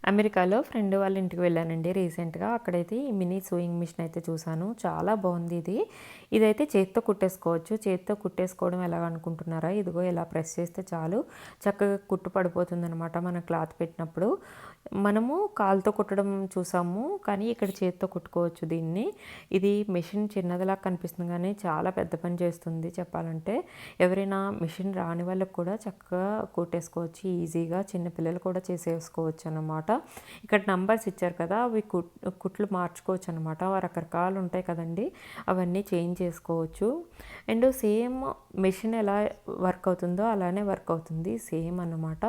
అమెరికాలో ఫ్రెండ్ వాళ్ళ ఇంటికి వెళ్ళానండి రీసెంట్‌గా. అక్కడైతే ఈ మినీ సూయింగ్ మిషన్ అయితే చూసాను. చాలా బావుంది ఇది. ఇదైతే చేత్తో కుట్టేసుకోవచ్చు. చేత్తో కుట్టేసుకోవడం ఎలాగనుకుంటున్నారా? ఇదిగో ఇలా ప్రెస్ చేస్తే చాలు చక్కగా కుట్టు పడిపోతుందనమాట మనం క్లాత్ పెట్టినప్పుడు. మనము కాలుతో కుట్టడం చూసాము. కానీ ఇక్కడ చేత్తో కుట్టుకోవచ్చు దీన్ని. ఇది మిషన్ చిన్నదిలా కనిపిస్తుంది గానీ చాలా పెద్ద పని చేస్తుంది చెప్పాలంటే. ఎవరైనా మిషన్ రాని వాళ్ళకి కూడా చక్కగా కుట్టేసుకోవచ్చు ఈజీగా. చిన్న పిల్లలు కూడా చేసేసుకోవచ్చనమాట. ఇక్కడ నంబర్స్ ఇచ్చారు కదా! అవి కుట్లు మార్చుకోవచ్చు అనమాట. రకరకాలు ఉంటాయి కదండీ! అవన్నీ చేంజ్ చేసుకోవచ్చు. అండ్ సేమ్ మెషిన్ ఎలా వర్క్ అవుతుందో అలానే వర్క్ అవుతుంది. సేమ్ అన్నమాట.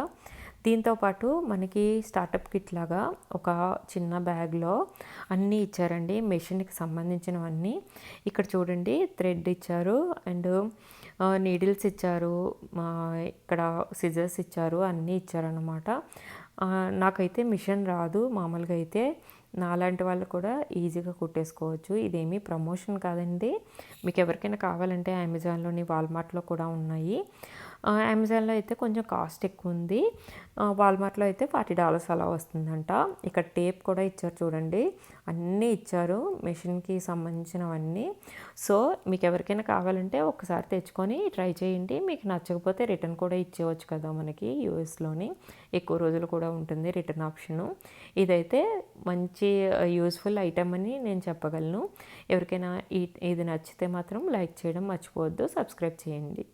దీంతో పాటు మనకి స్టార్టప్ కిట్ లాగా ఒక చిన్న బ్యాగ్‌లో అన్నీ ఇచ్చారండి. మెషిన్‌కి సంబంధించినవన్నీ. ఇక్కడ చూడండి థ్రెడ్ ఇచ్చారు అండ్ నీడిల్స్ ఇచ్చారు. ఇక్కడ సిజర్స్ ఇచ్చారు. అన్నీ ఇచ్చారనమాట. నాకైతే మిషన్ రాదు. మామూలుగా అయితే నాలాంటి వాళ్ళు కూడా ఈజీగా కుట్టేసుకోవచ్చు. ఇదేమీ ప్రమోషన్ కాదండి. మీకు ఎవరికైనా కావాలంటే అమెజాన్‌లోని, వాల్మార్ట్‌లో కూడా ఉన్నాయి. అమెజాన్‌లో అయితే కొంచెం కాస్ట్ ఎక్కువ ఉంది. వాల్మార్ట్‌లో అయితే $40 అలా వస్తుందంట. ఇక్కడ టేప్ కూడా ఇచ్చారు చూడండి. అన్నీ ఇచ్చారు మెషిన్‌కి సంబంధించినవన్నీ. సో, మీకు ఎవరికైనా కావాలంటే ఒకసారి తెచ్చుకొని ట్రై చేయండి. మీకు నచ్చకపోతే రిటర్న్ కూడా ఇచ్చేయవచ్చు కదా మనకి యూఎస్‌లోని. ఎక్కువ రోజులు కూడా ఉంటుంది రిటర్న్ ఆప్షను. ఇదైతే మంచి యూజ్‌ఫుల్ ఐటెమ్ అని నేను చెప్పగలను. ఎవరికైనా ఇది నచ్చితే మాత్రం లైక్ చేయడం మర్చిపోవద్దు. సబ్స్క్రైబ్ చేయండి.